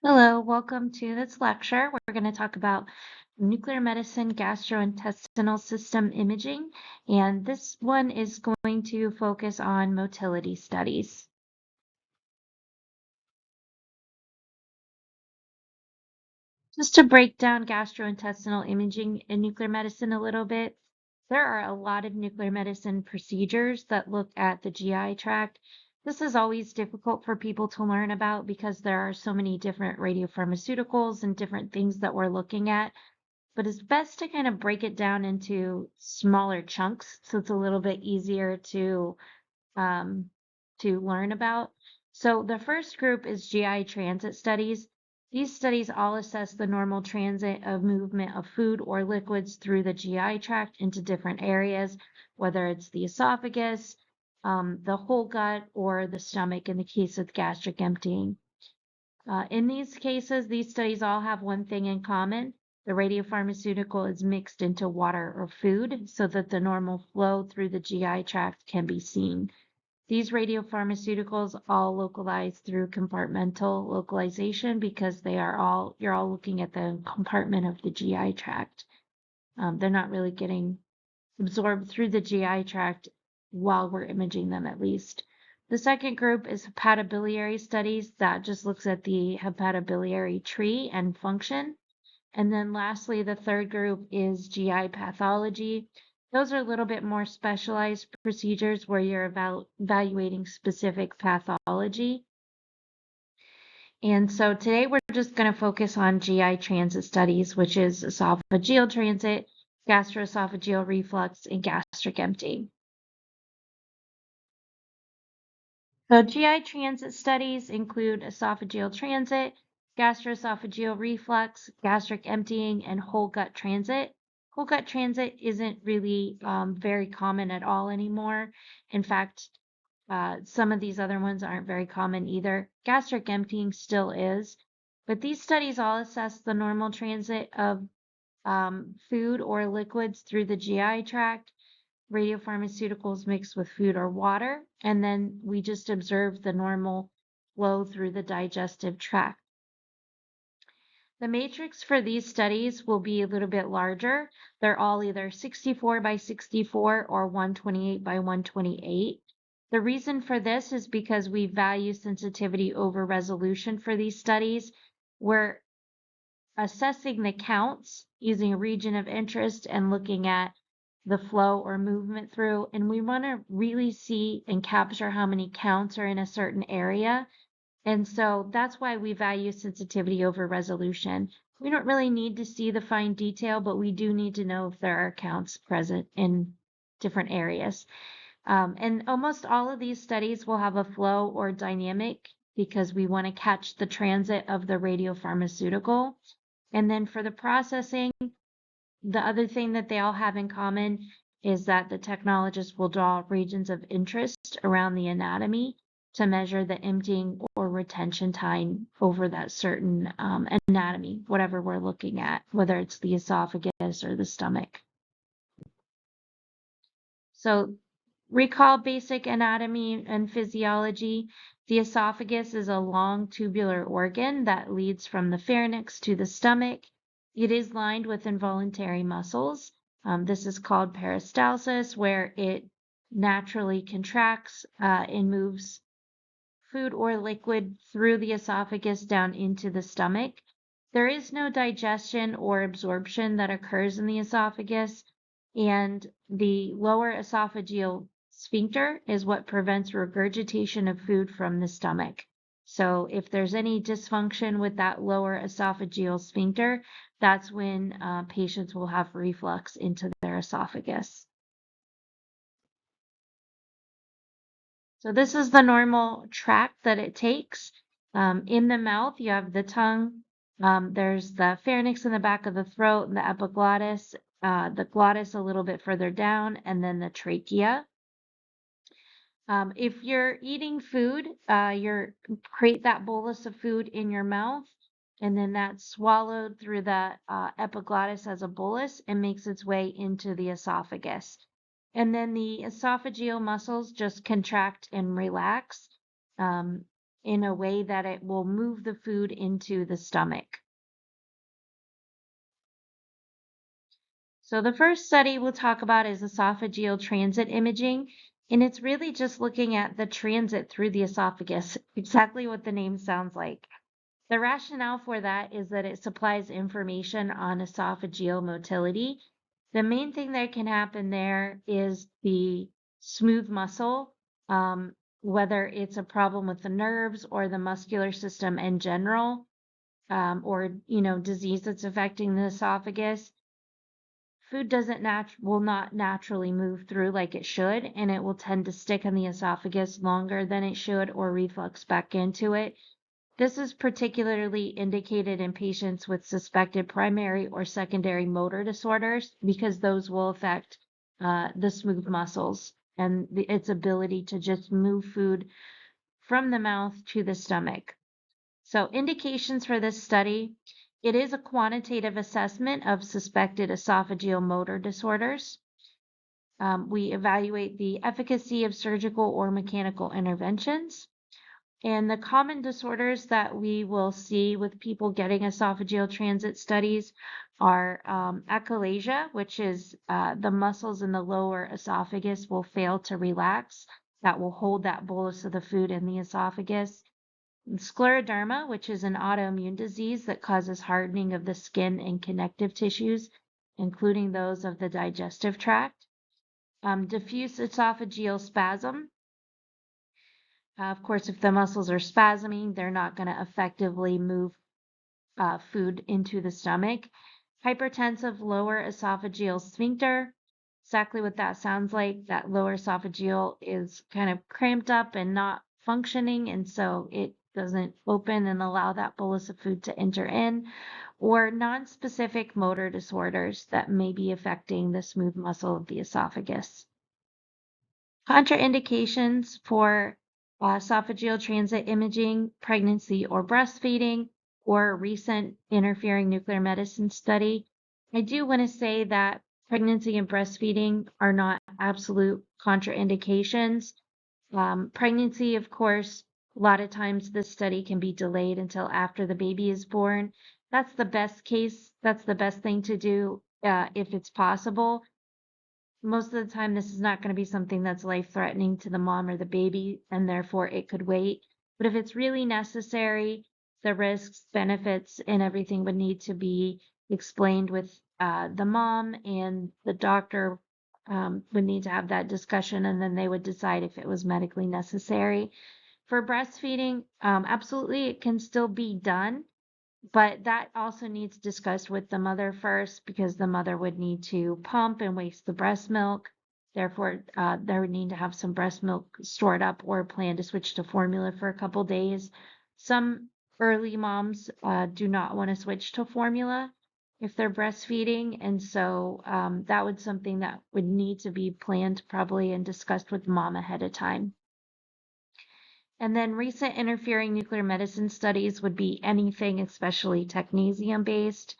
Hello, welcome to this lecture. We're going to talk about nuclear medicine gastrointestinal system imaging, and this one is going to focus on motility studies. Just to break down gastrointestinal imaging in nuclear medicine a little bit, there are a lot of nuclear medicine procedures that look at the GI tract. This is always difficult for people to learn about because there are so many different radiopharmaceuticals and different things that we're looking at. But it's best to kind of break it down into smaller chunks so it's a little bit easier um, to learn about. So the first group is GI transit studies. These studies all assess the normal transit of movement of food or liquids through the GI tract into different areas, whether it's the esophagus, the whole gut, or the stomach in the case of gastric emptying. In these cases, these studies all have one thing in common. The radiopharmaceutical is mixed into water or food so that the normal flow through the GI tract can be seen. These radiopharmaceuticals all localize through compartmental localization because you're all looking at the compartment of the GI tract. They're not really getting absorbed through the GI tract while we're imaging them, at least. The second group is hepatobiliary studies that just looks at the hepatobiliary tree and function. And then lastly, the third group is GI pathology. Those are a little bit more specialized procedures where you're evaluating specific pathology. And so today we're just going to focus on GI transit studies, which is esophageal transit, gastroesophageal reflux, and gastric emptying. So GI transit studies include esophageal transit, gastroesophageal reflux, gastric emptying, and whole gut transit. Whole gut transit isn't really very common at all anymore. In fact, some of these other ones aren't very common either. Gastric emptying still is, but these studies all assess the normal transit of food or liquids through the GI tract, radiopharmaceuticals mixed with food or water, and then we just observe the normal flow through the digestive tract. The matrix for these studies will be a little bit larger. They're all either 64 by 64 or 128 by 128. The reason for this is because we value sensitivity over resolution for these studies. We're assessing the counts using a region of interest and looking at the flow or movement through, and we want to really see and capture how many counts are in a certain area. And so that's why we value sensitivity over resolution. We don't really need to see the fine detail, but we do need to know if there are counts present in different areas. And almost all of these studies will have a flow or dynamic because we want to catch the transit of the radiopharmaceutical. And then for the processing, the other thing that they all have in common is that the technologist will draw regions of interest around the anatomy to measure the emptying or retention time over that certain anatomy, whatever we're looking at, whether it's the esophagus or the stomach. So recall basic anatomy and physiology. The esophagus is a long tubular organ that leads from the pharynx to the stomach. It is lined with involuntary muscles. This is called peristalsis, where it naturally contracts and moves food or liquid through the esophagus down into the stomach. There is no digestion or absorption that occurs in the esophagus, and the lower esophageal sphincter is what prevents regurgitation of food from the stomach. So if there's any dysfunction with that lower esophageal sphincter, that's when patients will have reflux into their esophagus. So this is the normal track that it takes. In the mouth, you have the tongue. There's the pharynx in the back of the throat and the epiglottis, the glottis a little bit further down, and then the trachea. If you're eating food, you create that bolus of food in your mouth, and then that's swallowed through the epiglottis as a bolus and makes its way into the esophagus. And then the esophageal muscles just contract and relax. in a way that it will move the food into the stomach. So the first study we'll talk about is esophageal transit imaging, and it's really just looking at the transit through the esophagus, exactly what the name sounds like. The rationale for that is that it supplies information on esophageal motility. The main thing that can happen there is the smooth muscle, whether it's a problem with the nerves or the muscular system in general, or disease that's affecting the esophagus. Food will not naturally move through like it should, and it will tend to stick in the esophagus longer than it should or reflux back into it. This is particularly indicated in patients with suspected primary or secondary motor disorders because those will affect the smooth muscles and its ability to just move food from the mouth to the stomach. So indications for this study, it is a quantitative assessment of suspected esophageal motor disorders. We evaluate the efficacy of surgical or mechanical interventions. And the common disorders that we will see with people getting esophageal transit studies are achalasia, which is the muscles in the lower esophagus will fail to relax. That will hold that bolus of the food in the esophagus. And scleroderma, which is an autoimmune disease that causes hardening of the skin and connective tissues, including those of the digestive tract. Diffuse esophageal spasm. Of course, if the muscles are spasming, they're not going to effectively move food into the stomach. Hypertensive lower esophageal sphincter. Exactly what that sounds like. That lower esophageal is kind of cramped up and not functioning, and so it doesn't open and allow that bolus of food to enter in. Or non-specific motor disorders that may be affecting the smooth muscle of the esophagus. Contraindications for esophageal transit imaging, pregnancy or breastfeeding, or recent interfering nuclear medicine study. I do want to say that pregnancy and breastfeeding are not absolute contraindications. Pregnancy, of course, a lot of times this study can be delayed until after the baby is born. That's the best case. That's the best thing to do if it's possible. Most of the time, this is not going to be something that's life-threatening to the mom or the baby, and therefore it could wait. But if it's really necessary, the risks, benefits, and everything would need to be explained with the mom, and the doctor would need to have that discussion, and then they would decide if it was medically necessary. For breastfeeding, absolutely, it can still be done. But that also needs discussed with the mother first because the mother would need to pump and waste the breast milk. Therefore, there would need to have some breast milk stored up or plan to switch to formula for a couple days. Some early moms do not want to switch to formula if they're breastfeeding, and so that would something that would need to be planned probably and discussed with mom ahead of time. And then recent interfering nuclear medicine studies would be anything, especially technetium based,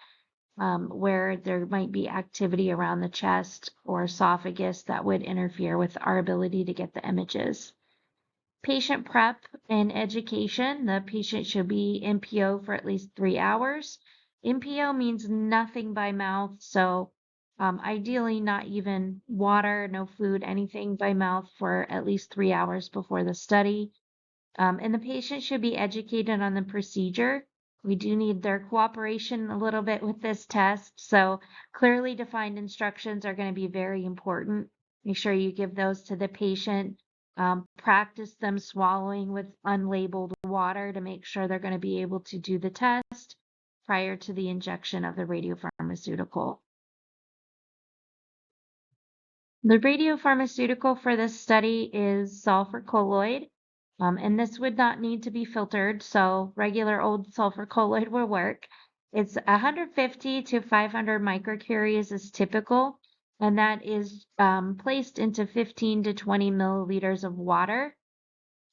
where there might be activity around the chest or esophagus that would interfere with our ability to get the images. Patient prep and education. The patient should be NPO for at least 3 hours. NPO means nothing by mouth, so ideally not even water, no food, anything by mouth for at least 3 hours before the study. And the patient should be educated on the procedure. We do need their cooperation a little bit with this test. So clearly defined instructions are going to be very important. Make sure you give those to the patient. Practice them swallowing with unlabeled water to make sure they're going to be able to do the test prior to the injection of the radiopharmaceutical. The radiopharmaceutical for this study is sulfur colloid. And this would not need to be filtered, so regular old sulfur colloid will work. It's 150 to 500 microcuries is typical, and that is placed into 15 to 20 milliliters of water.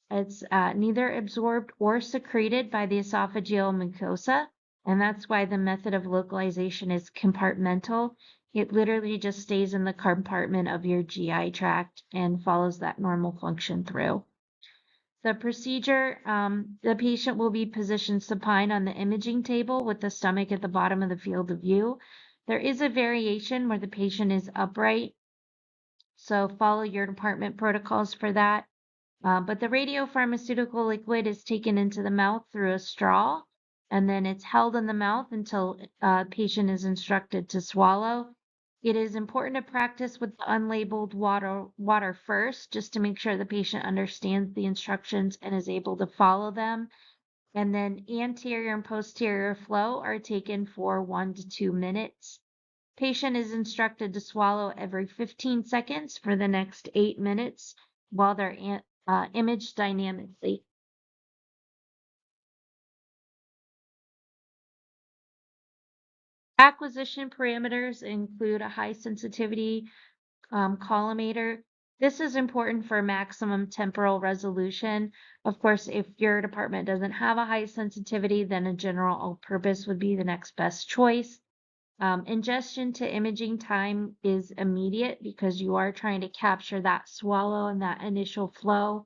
It's neither absorbed or secreted by the esophageal mucosa, and that's why the method of localization is compartmental. It literally just stays in the compartment of your GI tract and follows that normal function through. The procedure, the patient will be positioned supine on the imaging table with the stomach at the bottom of the field of view. There is a variation where the patient is upright, so follow your department protocols for that. But the radiopharmaceutical liquid is taken into the mouth through a straw, and then it's held in the mouth until patient is instructed to swallow. It is important to practice with the unlabeled water first, just to make sure the patient understands the instructions and is able to follow them. And then anterior and posterior flow are taken for 1 to 2 minutes. Patient is instructed to swallow every 15 seconds for the next 8 minutes while they're imaged dynamically. Acquisition parameters include a high sensitivity collimator. This is important for maximum temporal resolution. Of course, if your department doesn't have a high sensitivity, then a general all-purpose would be the next best choice. Ingestion to imaging time is immediate because you are trying to capture that swallow and that initial flow.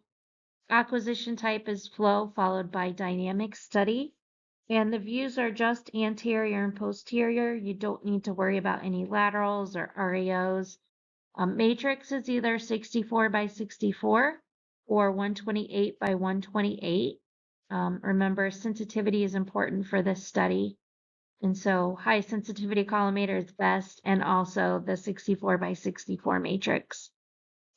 Acquisition type is flow followed by dynamic study. And the views are just anterior and posterior. You don't need to worry about any laterals or RAOs. Matrix is either 64 by 64 or 128 by 128. Remember, sensitivity is important for this study. And so high sensitivity collimator is best, and also the 64 by 64 matrix.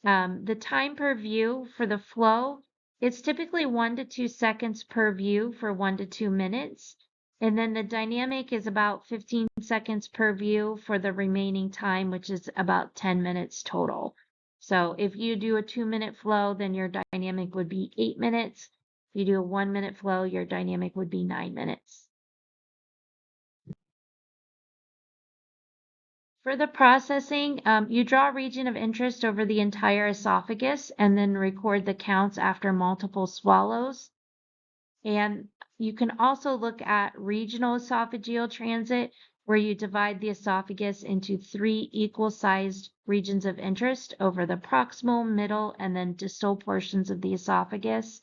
The time per view for the flow, it's typically 1 to 2 seconds per view for 1 to 2 minutes. And then the dynamic is about 15 seconds per view for the remaining time, which is about 10 minutes total. So if you do a 2-minute flow, then your dynamic would be 8 minutes. If you do a 1-minute flow, your dynamic would be 9 minutes. For the processing, you draw a region of interest over the entire esophagus and then record the counts after multiple swallows. And you can also look at regional esophageal transit, where you divide the esophagus into 3 equal-sized regions of interest over the proximal, middle, and then distal portions of the esophagus.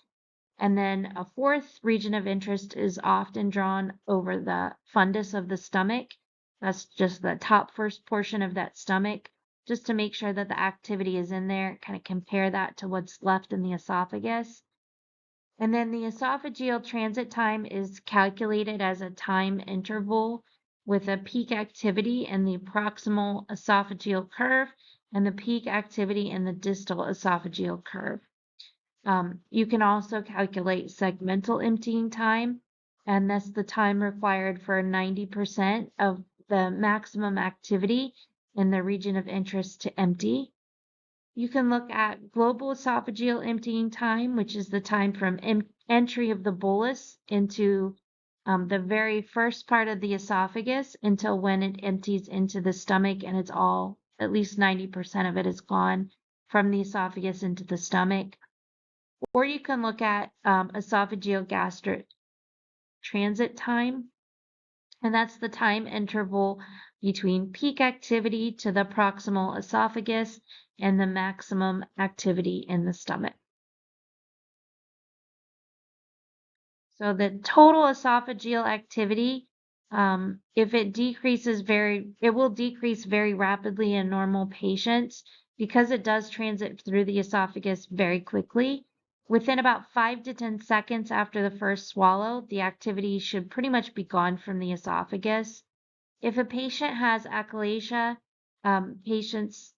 And then a 4th region of interest is often drawn over the fundus of the stomach. That's just the top first portion of that stomach, just to make sure that the activity is in there, kind of compare that to what's left in the esophagus. And then the esophageal transit time is calculated as a time interval with a peak activity in the proximal esophageal curve and the peak activity in the distal esophageal curve. You can also calculate segmental emptying time, and that's the time required for 90% of the maximum activity in the region of interest to empty. You can look at global esophageal emptying time, which is the time from entry of the bolus into the very first part of the esophagus until when it empties into the stomach and it's all, at least 90% of it is gone from the esophagus into the stomach. Or you can look at esophageal gastric transit time, and that's the time interval between peak activity to the proximal esophagus and the maximum activity in the stomach. So the total esophageal activity, if it decreases it will decrease very rapidly in normal patients because it does transit through the esophagus very quickly. Within about 5 to 10 seconds after the first swallow, the activity should pretty much be gone from the esophagus. If a patient has achalasia, patients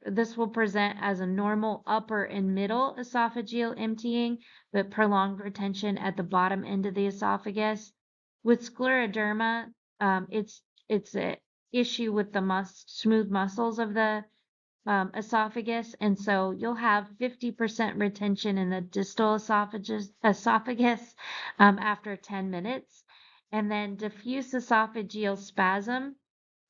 this will present as a normal upper and middle esophageal emptying, but prolonged retention at the bottom end of the esophagus. With scleroderma, it's an issue with the smooth muscles of the esophagus, and so you'll have 50% retention in the distal esophagus after 10 minutes. And then diffuse esophageal spasm,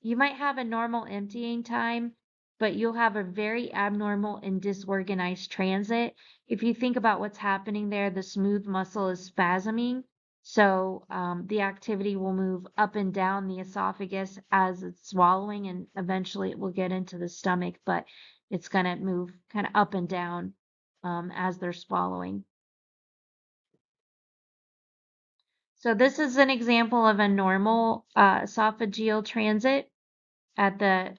you might have a normal emptying time, but you'll have a very abnormal and disorganized transit. If you think about what's happening there, the smooth muscle is spasming. So the activity will move up and down the esophagus as it's swallowing, and eventually it will get into the stomach, but it's going to move kind of up and down as they're swallowing. So this is an example of a normal esophageal transit. At the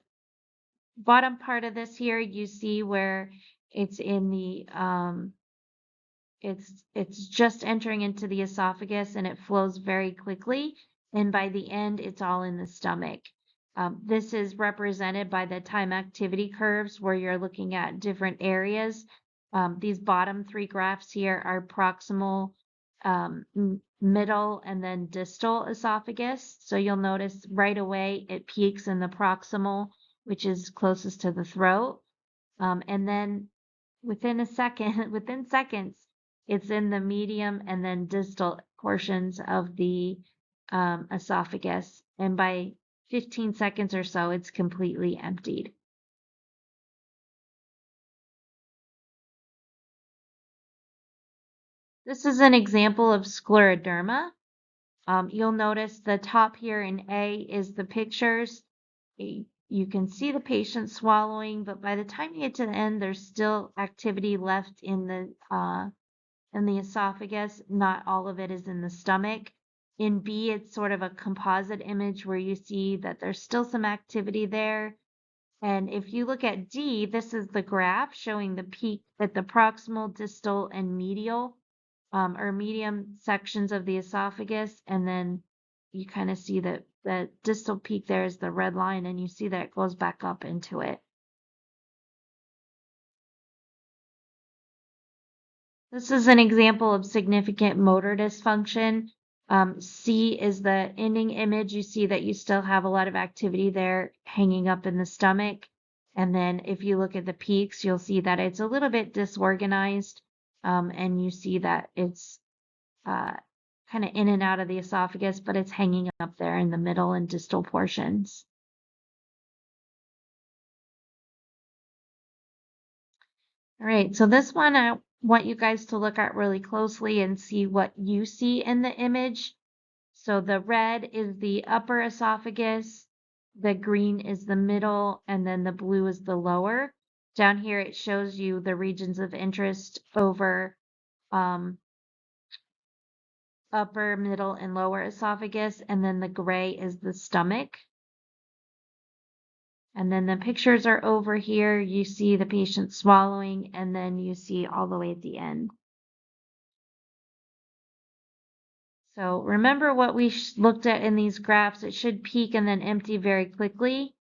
bottom part of this here, you see where it's in the it's just entering into the esophagus and it flows very quickly. And by the end, it's all in the stomach. This is represented by the time activity curves where you're looking at different areas. These bottom three graphs here are proximal, middle, and then distal esophagus. So you'll notice right away it peaks in the proximal, which is closest to the throat. And then within a second, within seconds, it's in the medium and then distal portions of the esophagus. And by 15 seconds or so, it's completely emptied. This is an example of scleroderma. You'll notice the top here in A is the pictures. You can see the patient swallowing, but by the time you get to the end, there's still activity left in the esophagus. Not all of it is in the stomach. In B, it's sort of a composite image where you see that there's still some activity there. And if you look at D, this is the graph showing the peak at the proximal, distal, and medial or medium sections of the esophagus. And then you kind of see that the distal peak there is the red line, and you see that it goes back up into it. This is an example of significant motor dysfunction. C is the ending image. You see that you still have a lot of activity there hanging up in the stomach. And then if you look at the peaks, you'll see that it's a little bit disorganized. And you see that it's kind of in and out of the esophagus, but it's hanging up there in the middle and distal portions. All right, so this one I want you guys to look at really closely and see what you see in the image. So the red is the upper esophagus, the green is the middle, and then the blue is the lower. Down here it shows you the regions of interest over upper, middle, and lower esophagus, and then the gray is the stomach. And then the pictures are over here. You see the patient swallowing, and then you see all the way at the end. So remember what we looked at in these graphs. It should peak and then empty very quickly.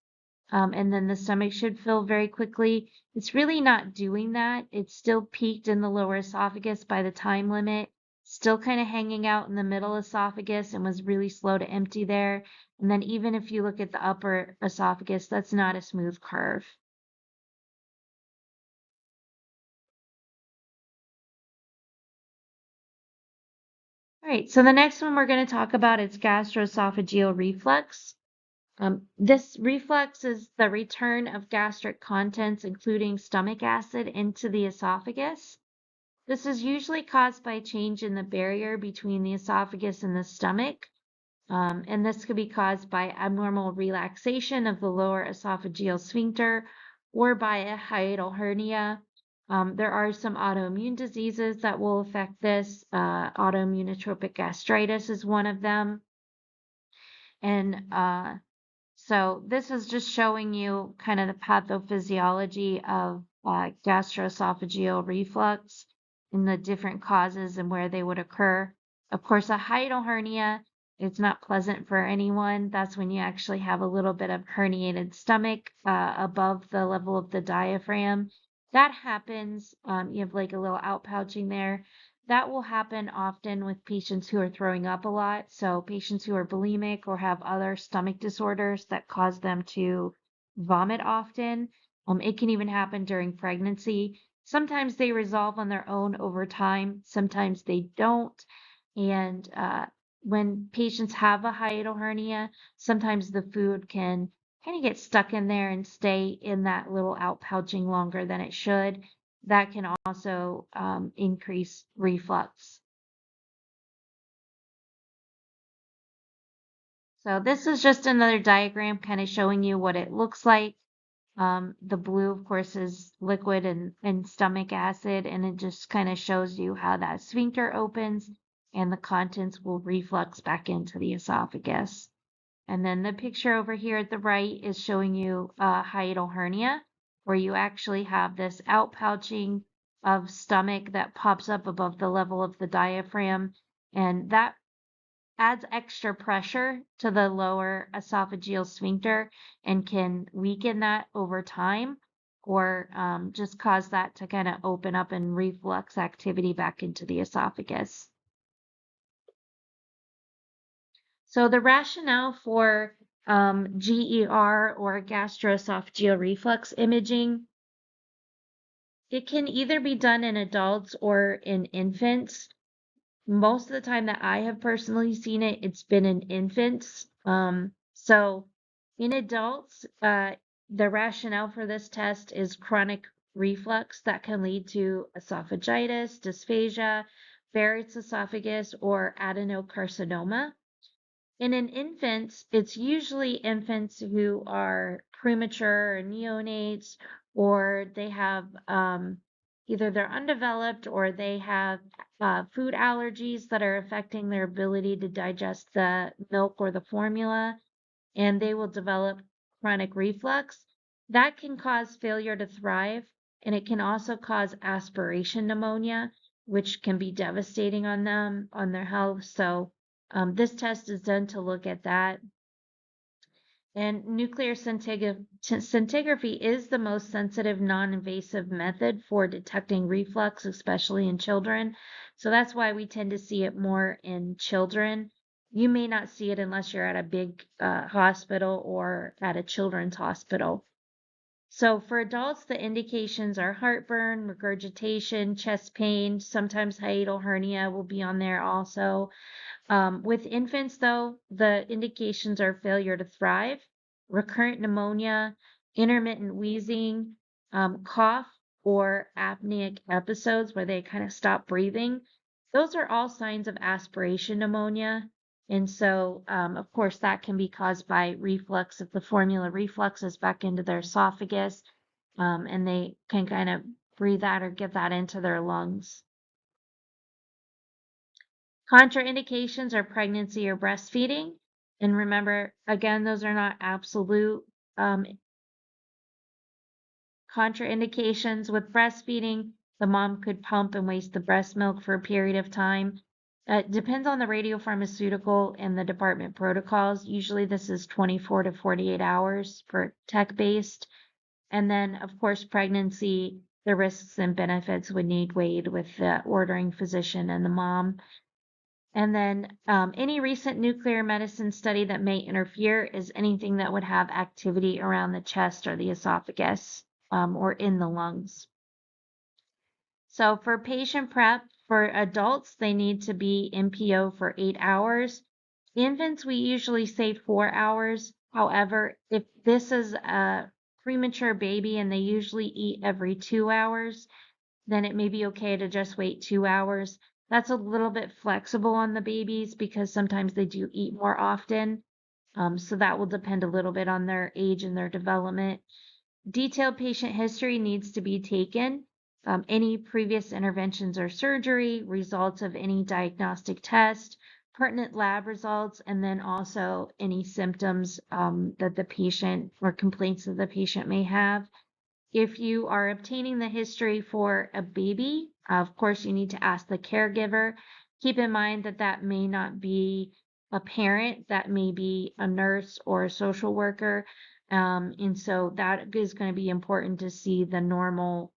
And then the stomach should fill very quickly. It's really not doing that. It's still peaked in the lower esophagus by the time limit, still kind of hanging out in the middle esophagus and was really slow to empty there. And then even if you look at the upper esophagus, that's not a smooth curve. All right, so the next one we're going to talk about is gastroesophageal reflux. This reflux is the return of gastric contents, including stomach acid, into the esophagus. This is usually caused by change in the barrier between the esophagus and the stomach. And this could be caused by abnormal relaxation of the lower esophageal sphincter or by a hiatal hernia. There are some autoimmune diseases that will affect this. Autoimmune atrophic gastritis is one of them. And so this is just showing you kind of the pathophysiology of gastroesophageal reflux and the different causes and where they would occur. Of course, a hiatal hernia, it's not pleasant for anyone. That's when you actually have a little bit of herniated stomach above the level of the diaphragm. That happens. You have like a little outpouching there. That will happen often with patients who are throwing up a lot. So patients who are bulimic or have other stomach disorders that cause them to vomit often. It can even happen during pregnancy. Sometimes they resolve on their own over time. Sometimes they don't. And when patients have a hiatal hernia, sometimes the food can kind of get stuck in there and stay in that little outpouching longer than it should. That can also increase reflux. So this is just another diagram kind of showing you what it looks like. The blue, of course, is liquid and stomach acid, and it just kind of shows you how that sphincter opens. and the contents will reflux back into the esophagus. And then the picture over here at the right is showing you a hiatal hernia, where you actually have this outpouching of stomach that pops up above the level of the diaphragm, and that adds extra pressure to the lower esophageal sphincter and can weaken that over time, or just cause that to kind of open up and reflux activity back into the esophagus. So the rationale for GER or gastroesophageal reflux imaging, it can either be done in adults or in infants. Most of the time that I have personally seen it, it's been in infants. So in adults, the rationale for this test is chronic reflux that can lead to esophagitis, dysphagia, Barrett's esophagus, or adenocarcinoma. And in infants, it's usually infants who are premature or neonates, or they have either they're undeveloped or they have food allergies that are affecting their ability to digest the milk or the formula, and they will develop chronic reflux. That can cause failure to thrive, and it can also cause aspiration pneumonia, which can be devastating on them, on their health. So this test is done to look at that. And nuclear scintigraphy is the most sensitive, non-invasive method for detecting reflux, especially in children. So that's why we tend to see it more in children. You may not see it unless you're at a big hospital or at a children's hospital. So for adults, the indications are heartburn, regurgitation, chest pain, sometimes hiatal hernia will be on there also. With infants, though, the indications are failure to thrive, recurrent pneumonia, intermittent wheezing, cough, or apneic episodes where they kind of stop breathing. Those are all signs of aspiration pneumonia. And so, of course, that can be caused by reflux if the formula refluxes back into their esophagus, and they can kind of breathe that or get that into their lungs. Contraindications are pregnancy or breastfeeding. And remember, again, those are not absolute contraindications. With breastfeeding, the mom could pump and waste the breast milk for a period of time. It depends on the radiopharmaceutical and the department protocols. Usually this is 24 to 48 hours for tech-based. And then, of course, pregnancy, the risks and benefits would need weighed with the ordering physician and the mom. And then any recent nuclear medicine study that may interfere is anything that would have activity around the chest or the esophagus or in the lungs. So for patient prep, for adults, they need to be NPO for 8 hours. Infants, we usually say 4 hours. However, if this is a premature baby and they usually eat every 2 hours, then it may be okay to just wait 2 hours. That's a little bit flexible on the babies because sometimes they do eat more often. So that will depend a little bit on their age and their development. Detailed patient history needs to be taken. Any previous interventions or surgery, results of any diagnostic test, pertinent lab results, and then also any symptoms that the patient or complaints that the patient may have. If you are obtaining the history for a baby, of course, you need to ask the caregiver. Keep in mind that that may not be a parent, that may be a nurse or a social worker. And so that is going to be important to see the normal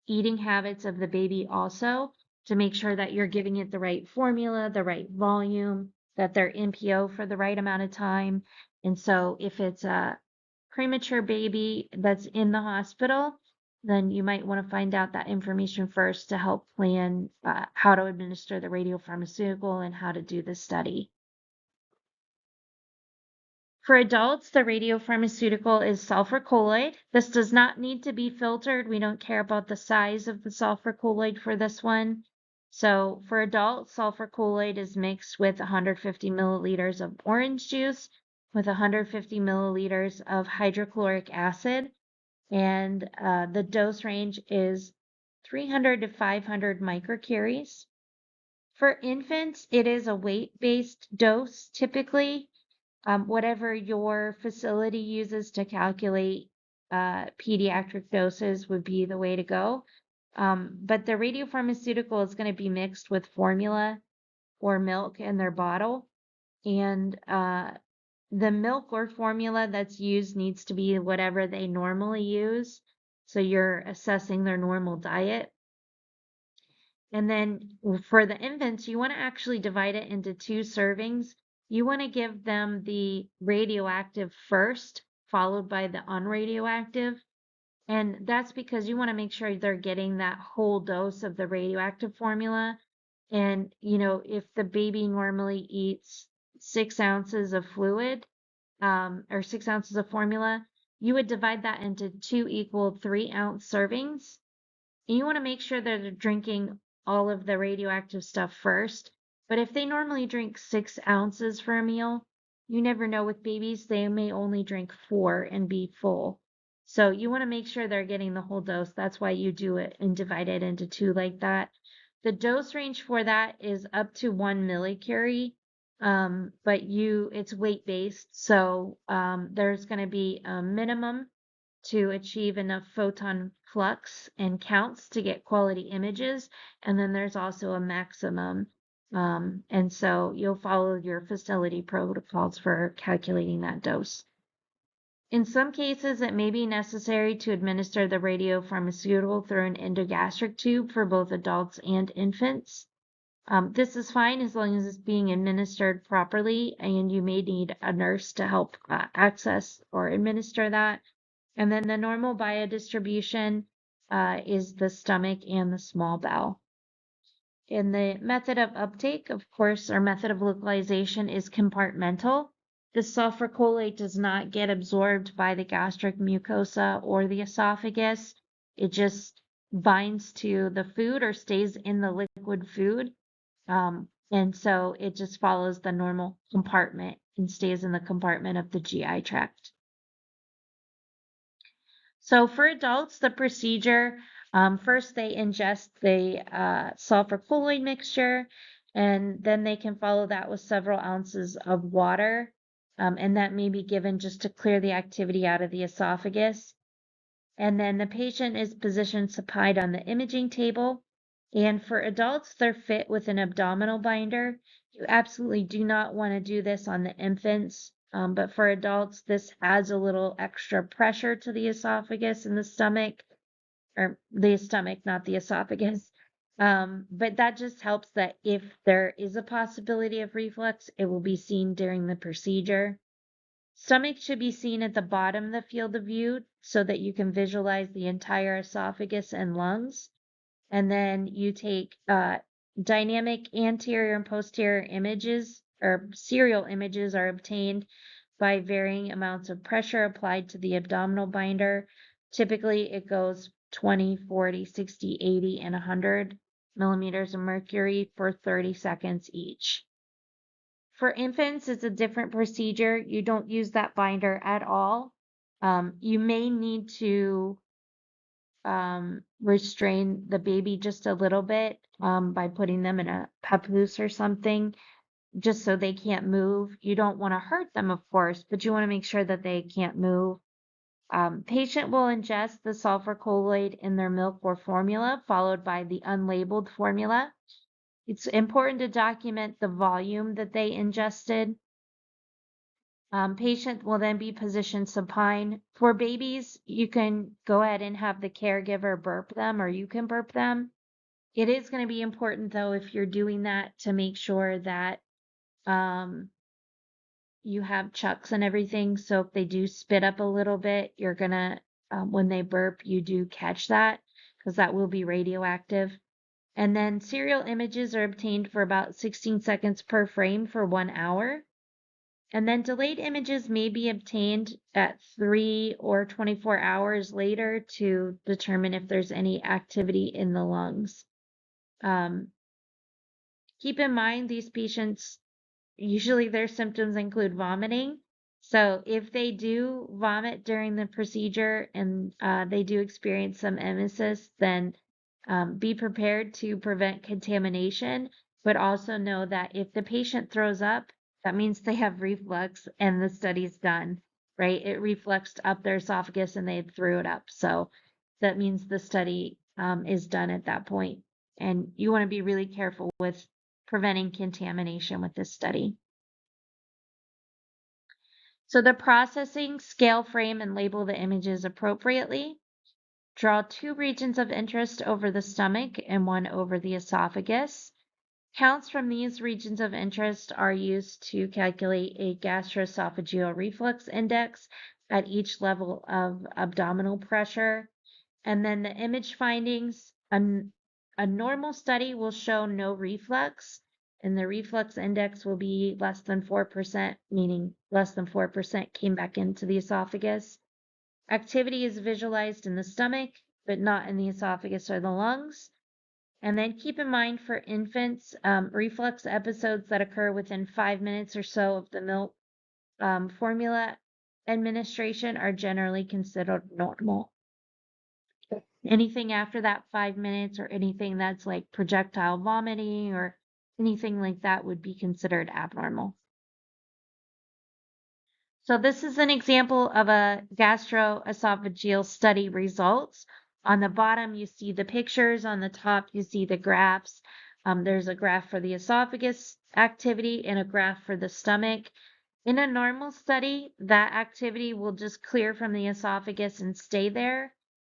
eating habits of the baby also to make sure that you're giving it the right formula, the right volume, that they're NPO for the right amount of time. And so if it's a premature baby that's in the hospital, then you might want to find out that information first to help plan how to administer the radiopharmaceutical and how to do the study. For adults, the radiopharmaceutical is sulfur colloid. This does not need to be filtered. We don't care about the size of the sulfur colloid for this one. So for adults, sulfur colloid is mixed with 150 milliliters of orange juice with 150 milliliters of hydrochloric acid. And the dose range is 300 to 500 microcuries. For infants, it is a weight-based dose typically. Whatever your facility uses to calculate pediatric doses would be the way to go. But the radiopharmaceutical is going to be mixed with formula or milk in their bottle. And the milk or formula that's used needs to be whatever they normally use. So you're assessing their normal diet. And then for the infants, you want to actually divide it into 2 servings. You want to give them the radioactive first, followed by the unradioactive. And that's because you want to make sure they're getting that whole dose of the radioactive formula. And, if the baby normally eats 6 ounces of fluid, or 6 ounces of formula, you would divide that into 2 equal 3-ounce servings. And you want to make sure that they're drinking all of the radioactive stuff first. But if they normally drink 6 ounces for a meal, you never know with babies, they may only drink 4 and be full. So you want to make sure they're getting the whole dose. That's why you do it and divide it into 2 like that. The dose range for that is up to 1 millicurie. But it's weight based. So there's going to be a minimum to achieve enough photon flux and counts to get quality images. And then there's also a maximum. And so you'll follow your facility protocols for calculating that dose. In some cases, it may be necessary to administer the radiopharmaceutical through an endogastric tube for both adults and infants. This is fine as long as it's being administered properly, and you may need a nurse to help access or administer that. And then the normal biodistribution is the stomach and the small bowel. In the method of uptake, of course, our method of localization is compartmental. The sulfur colloid does not get absorbed by the gastric mucosa or the esophagus. It just binds to the food or stays in the liquid food. And so it just follows the normal compartment and stays in the compartment of the GI tract. So for adults, the procedure, first they ingest the sulfur colloid mixture, and then they can follow that with several ounces of water, and that may be given just to clear the activity out of the esophagus. And then the patient is positioned supine on the imaging table. And for adults, they're fit with an abdominal binder. You absolutely do not want to do this on the infants. But for adults, this adds a little extra pressure to the esophagus and the stomach, or the stomach, not the esophagus. But that just helps that if there is a possibility of reflux, it will be seen during the procedure. Stomach should be seen at the bottom of the field of view so that you can visualize the entire esophagus and lungs. And then you take dynamic anterior and posterior images, or serial images are obtained by varying amounts of pressure applied to the abdominal binder. Typically it goes 20, 40, 60, 80, and 100 millimeters of mercury for 30 seconds each. For infants, it's a different procedure. You don't use that binder at all. You may need to restrain the baby just a little bit by putting them in a papoose or something, just so they can't move. You don't want to hurt them, of course, but you want to make sure that they can't move. Patient will ingest the sulfur colloid in their milk or formula, followed by the unlabeled formula. It's important to document the volume that they ingested. Patient will then be positioned supine. For babies, you can go ahead and have the caregiver burp them, or you can burp them. It is going to be important, though, if you're doing that, to make sure that you have chucks and everything. So if they do spit up a little bit, you're going to, when they burp, you do catch that, because that will be radioactive. And then serial images are obtained for about 16 seconds per frame for 1 hour. And then delayed images may be obtained at 3 or 24 hours later to determine if there's any activity in the lungs. Keep in mind, these patients, usually their symptoms include vomiting. So if they do vomit during the procedure and they do experience some emesis, then be prepared to prevent contamination. but also know that if the patient throws up, that means they have reflux and the study's done, right? It refluxed up their esophagus and they threw it up. So that means the study is done at that point. And you want to be really careful with preventing contamination with this study. So the processing, scale, frame, and label the images appropriately. Draw 2 regions of interest over the stomach and 1 over the esophagus. Counts from these regions of interest are used to calculate a gastroesophageal reflux index at each level of abdominal pressure. And then the image findings, a normal study will show no reflux, and the reflux index will be less than 4%, meaning less than 4% came back into the esophagus. Activity is visualized in the stomach, but not in the esophagus or the lungs. And then keep in mind for infants, reflux episodes that occur within 5 minutes or so of the milk formula administration are generally considered normal. Anything after that 5 minutes or anything that's like projectile vomiting or anything like that would be considered abnormal. So this is an example of a gastroesophageal study results. On the bottom, you see the pictures. On the top, you see the graphs. There's a graph for the esophagus activity and a graph for the stomach. In a normal study, that activity will just clear from the esophagus and stay there.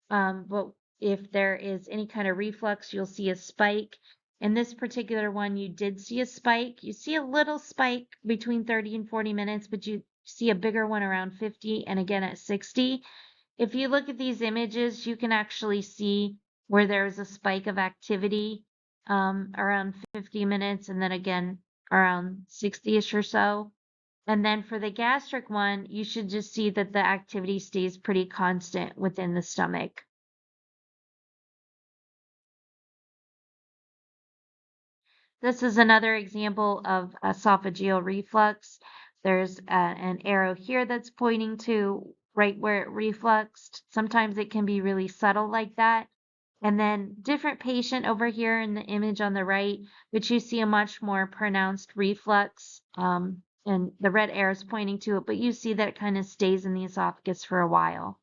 But if there is any kind of reflux, you'll see a spike. In this particular one, you did see a spike. You see a little spike between 30 and 40 minutes, but you see a bigger one around 50 and again at 60. If you look at these images, you can actually see where there is a spike of activity around 50 minutes and then again around 60-ish or so. And then for the gastric one, you should just see that the activity stays pretty constant within the stomach. This is another example of esophageal reflux. There's an arrow here that's pointing to right where it refluxed. Sometimes it can be really subtle like that. And then different patient over here in the image on the right, which you see a much more pronounced reflux. And the red arrow is pointing to it, but you see that it kind of stays in the esophagus for a while.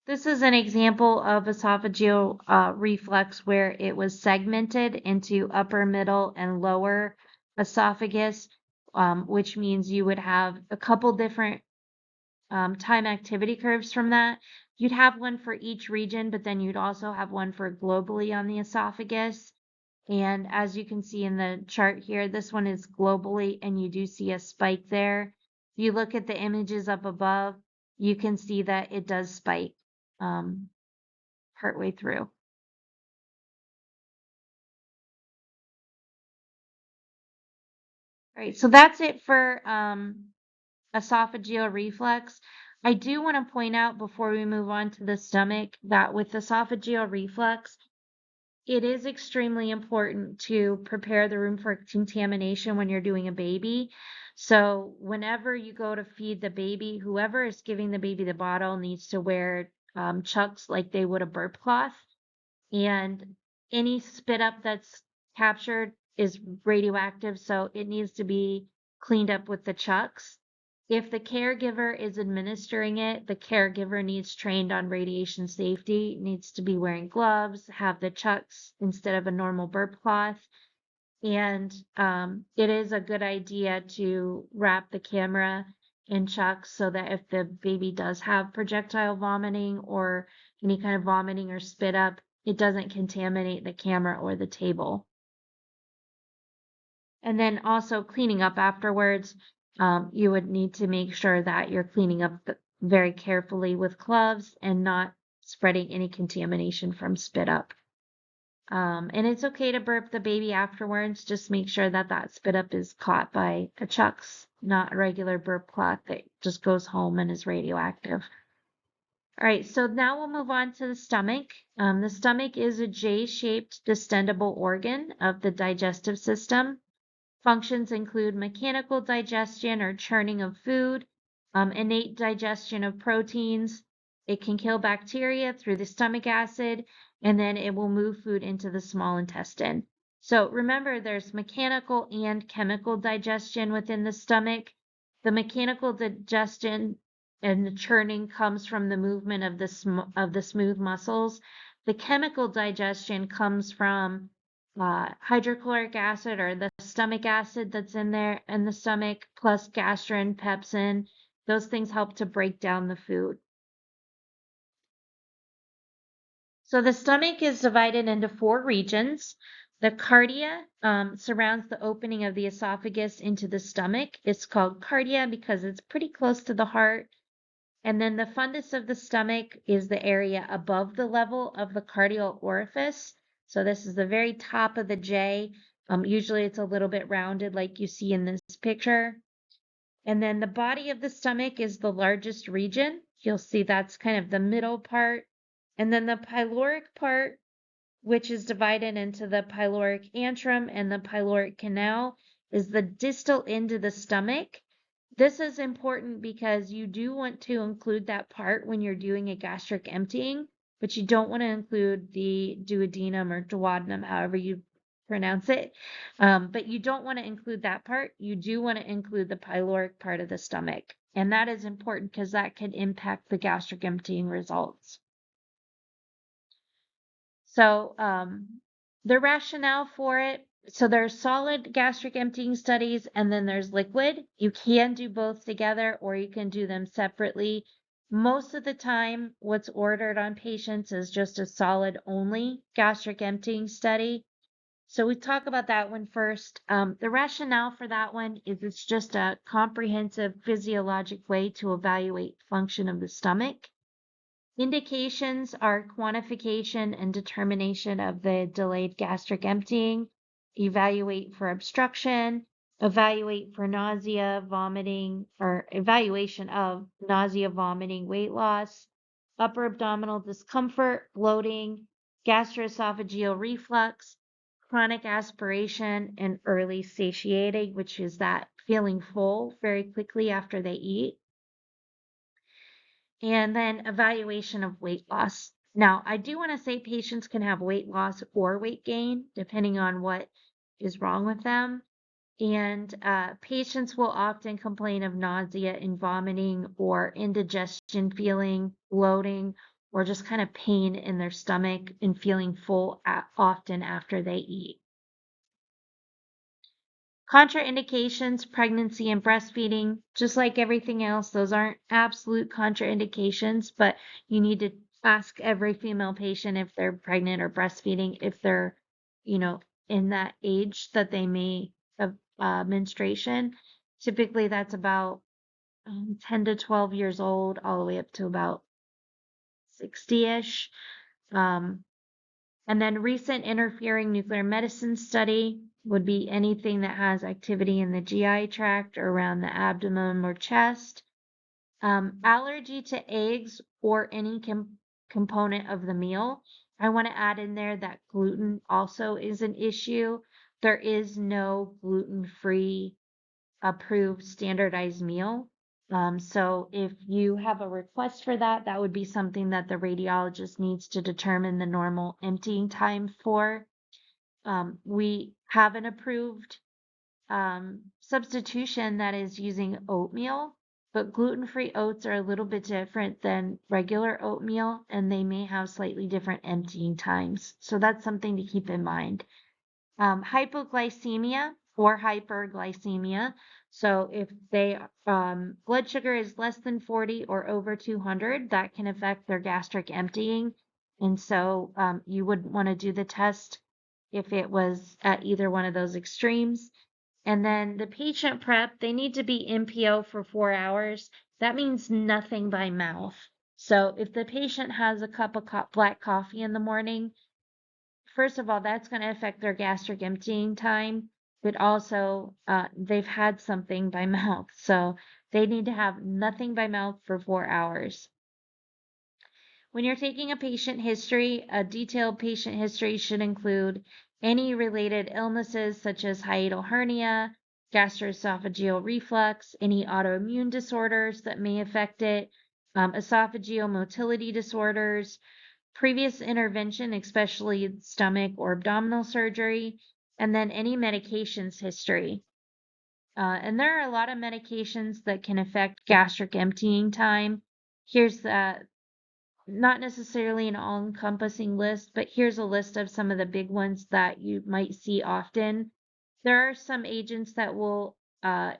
This is an example of esophageal reflux where it was segmented into upper, middle, and lower esophagus, which means you would have a couple different time activity curves from that. You'd have one for each region, but then you'd also have one for globally on the esophagus. And as you can see in the chart here, this one is globally, and you do see a spike there. If you look at the images up above, you can see that it does spike partway through. All right, so that's it for esophageal reflux. I do want to point out before we move on to the stomach that with esophageal reflux, it is extremely important to prepare the room for contamination when you're doing a baby. So whenever you go to feed the baby, whoever is giving the baby the bottle needs to wear chucks like they would a burp cloth. And any spit up that's captured is radioactive, so it needs to be cleaned up with the chucks. If the caregiver is administering it, the caregiver needs trained on radiation safety, needs to be wearing gloves, have the chucks instead of a normal burp cloth. And it is a good idea to wrap the camera in chucks so that if the baby does have projectile vomiting or any kind of vomiting or spit up, it doesn't contaminate the camera or the table. And then also cleaning up afterwards, you would need to make sure that you're cleaning up very carefully with gloves and not spreading any contamination from spit up. And it's okay to burp the baby afterwards. Just make sure that that spit up is caught by a chucks, not a regular burp cloth that just goes home and is radioactive. All right, so now we'll move on to the stomach. The stomach is a J-shaped distendable organ of the digestive system. Functions include mechanical digestion or churning of food, innate digestion of proteins. It can kill bacteria through the stomach acid, and then it will move food into the small intestine. So remember, there's mechanical and chemical digestion within the stomach. The mechanical digestion and the churning comes from the movement of the smooth muscles. The chemical digestion comes from hydrochloric acid, or the stomach acid that's in there in the stomach, plus gastrin, pepsin. Those things help to break down the food. So the stomach is divided into 4 regions. The cardia surrounds the opening of the esophagus into the stomach. It's called cardia because it's pretty close to the heart. And then the fundus of the stomach is the area above the level of the cardial orifice. So this is the very top of the J. Usually it's a little bit rounded like you see in this picture. And then the body of the stomach is the largest region. You'll see that's kind of the middle part. And then the pyloric part, which is divided into the pyloric antrum and the pyloric canal, is the distal end of the stomach. This is important because you do want to include that part when you're doing a gastric emptying, but you don't want to include the duodenum or duodenum, however you pronounce it. But you don't want to include that part. You do want to include the pyloric part of the stomach. And that is important because that can impact the gastric emptying results. So the rationale for it, so there's solid gastric emptying studies and then there's liquid. You can do both together or you can do them separately. Most of the time, what's ordered on patients is just a solid only gastric emptying study. So we talk about that one first. The rationale for that one is it's just a comprehensive physiologic way to evaluate function of the stomach. Indications are quantification and determination of the delayed gastric emptying, evaluate for obstruction, evaluate for nausea, vomiting, or evaluation of nausea, vomiting, weight loss, upper abdominal discomfort, bloating, gastroesophageal reflux, chronic aspiration, and early satiating, which is that feeling full very quickly after they eat. And then evaluation of weight loss. Now, I do want to say patients can have weight loss or weight gain depending on what is wrong with them. And patients will often complain of nausea and vomiting or indigestion feeling, bloating, or just kind of pain in their stomach and feeling full often after they eat. Contraindications, pregnancy and breastfeeding, just like everything else, those aren't absolute contraindications, but you need to ask every female patient if they're pregnant or breastfeeding, if they're, in that age that they may have menstruation. Typically, that's about 10 to 12 years old, all the way up to about 60-ish. And then recent interfering nuclear medicine study would be anything that has activity in the GI tract or around the abdomen or chest. Allergy to eggs or any component of the meal. I want to add in there that gluten also is an issue. There is no gluten-free approved standardized meal. So if you have a request for that, that would be something that the radiologist needs to determine the normal emptying time for. We have an approved substitution that is using oatmeal, but gluten-free oats are a little bit different than regular oatmeal, and they may have slightly different emptying times. So that's something to keep in mind. Hypoglycemia or hyperglycemia. So if they blood sugar is less than 40 or over 200, that can affect their gastric emptying. And so you wouldn't want to do the test if it was at either one of those extremes. And then the patient prep, they need to be NPO for 4 hours. That means nothing by mouth. So if the patient has a cup of black coffee in the morning, first of all, that's going to affect their gastric emptying time, but also they've had something by mouth. So they need to have nothing by mouth for 4 hours. When you're taking a patient history, a detailed patient history should include any related illnesses such as hiatal hernia, gastroesophageal reflux, any autoimmune disorders that may affect it, esophageal motility disorders, previous intervention, especially stomach or abdominal surgery, and then any medications history. And there are a lot of medications that can affect gastric emptying time. Here's not necessarily an all-encompassing list, but here's a list of some of the big ones that you might see often. There are some agents that will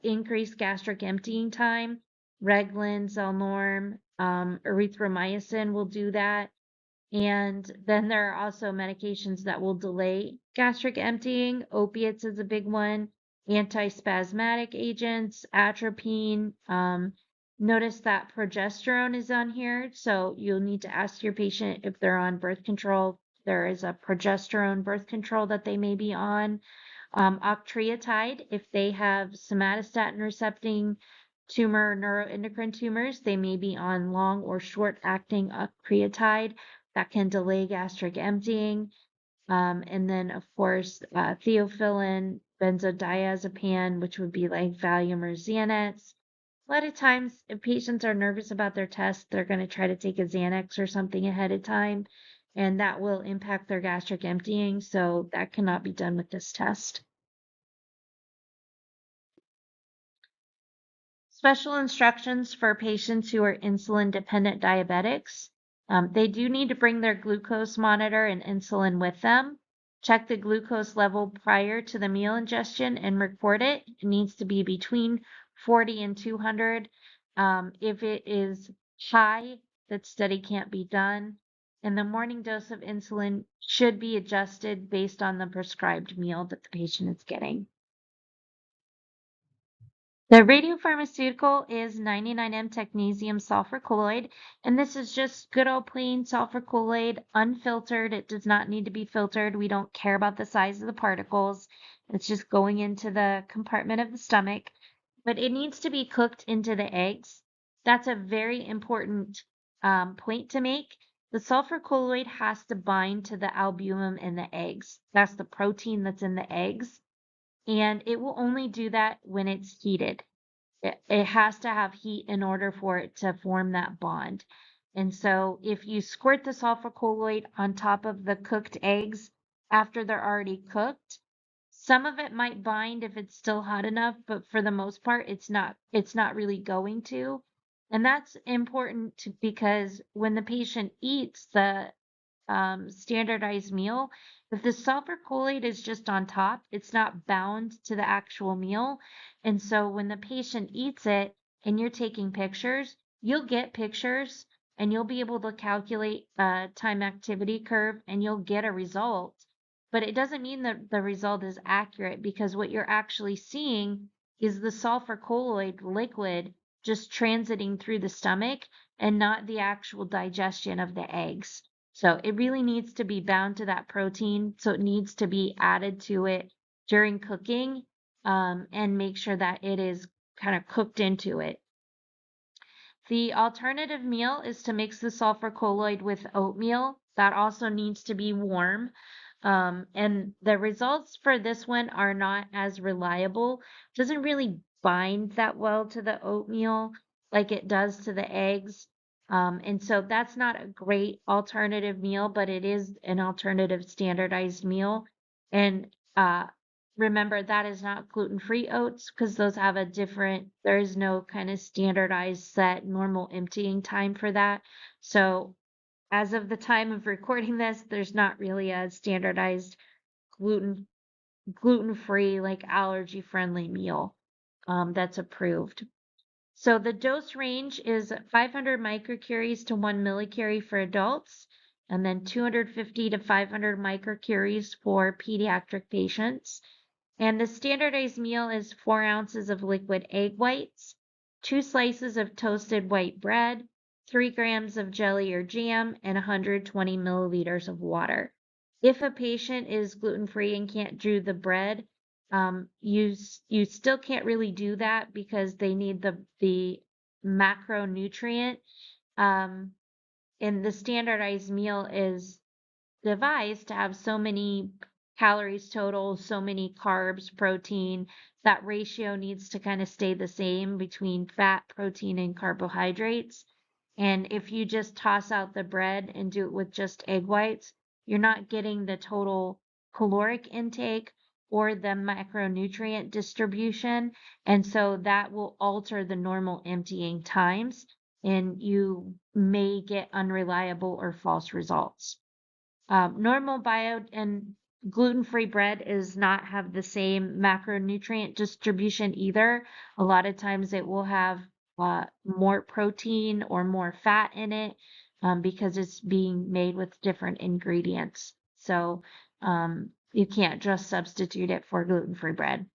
increase gastric emptying time. Reglan, Zelnorm, erythromycin will do that. And then there are also medications that will delay gastric emptying. Opiates is a big one. Antispasmodic agents, atropine. Notice that progesterone is on here, so you'll need to ask your patient if they're on birth control. There is a progesterone birth control that they may be on. Octreotide, if they have somatostatin recepting tumor, neuroendocrine tumors, they may be on long or short acting octreotide that can delay gastric emptying. And then, of course, theophylline, benzodiazepam, which would be like Valium or Xanax. A lot of times, if patients are nervous about their test, they're going to try to take a Xanax or something ahead of time, and that will impact their gastric emptying. So that cannot be done with this test. Special instructions for patients who are insulin-dependent diabetics. They do need to bring their glucose monitor and insulin with them. Check the glucose level prior to the meal ingestion and record it. It needs to be between 40 and 200. If it is high, that study can't be done. And the morning dose of insulin should be adjusted based on the prescribed meal that the patient is getting. The radiopharmaceutical is 99M technetium sulfur colloid, and this is just good old plain sulfur colloid, unfiltered. It does not need to be filtered. We don't care about the size of the particles. It's just going into the compartment of the stomach, but it needs to be cooked into the eggs. That's a very important point to make. The sulfur colloid has to bind to the albumin in the eggs. That's the protein that's in the eggs. And it will only do that when it's heated. It has to have heat in order for it to form that bond. And so if you squirt the sulfur colloid on top of the cooked eggs after they're already cooked, some of it might bind if it's still hot enough, but for the most part, it's not really going to. And that's important because when the patient eats the standardized meal, if the sulfur colloid is just on top, it's not bound to the actual meal. And so when the patient eats it and you're taking pictures, you'll get pictures and you'll be able to calculate a time activity curve and you'll get a result. But it doesn't mean that the result is accurate because what you're actually seeing is the sulfur colloid liquid just transiting through the stomach and not the actual digestion of the eggs. So it really needs to be bound to that protein. So it needs to be added to it during cooking and make sure that it is kind of cooked into it. The alternative meal is to mix the sulfur colloid with oatmeal. That also needs to be warm. And the results for this one are not as reliable. It doesn't really bind that well to the oatmeal like it does to the eggs. And so that's not a great alternative meal, but it is an alternative standardized meal. And remember, that is not gluten-free oats because those have a different, there is no kind of standardized set normal emptying time for that. So as of the time of recording this, there's not really a standardized gluten-free, like allergy-friendly meal that's approved. So the dose range is 500 microcuries to 1 millicurie for adults, and then 250 to 500 microcuries for pediatric patients. And the standardized meal is 4 ounces of liquid egg whites, 2 slices of toasted white bread, 3 grams of jelly or jam, and 120 milliliters of water. If a patient is gluten-free and can't do the bread, you still can't really do that because they need the macronutrient. And the standardized meal is devised to have so many calories total, so many carbs, protein. That ratio needs to kind of stay the same between fat, protein, and carbohydrates. And if you just toss out the bread and do it with just egg whites, you're not getting the total caloric intake or the macronutrient distribution. And so that will alter the normal emptying times, and you may get unreliable or false results. Normal bio and gluten-free bread is not have the same macronutrient distribution either. A lot of times it will have more protein or more fat in it because it's being made with different ingredients. So you can't just substitute it for gluten-free bread.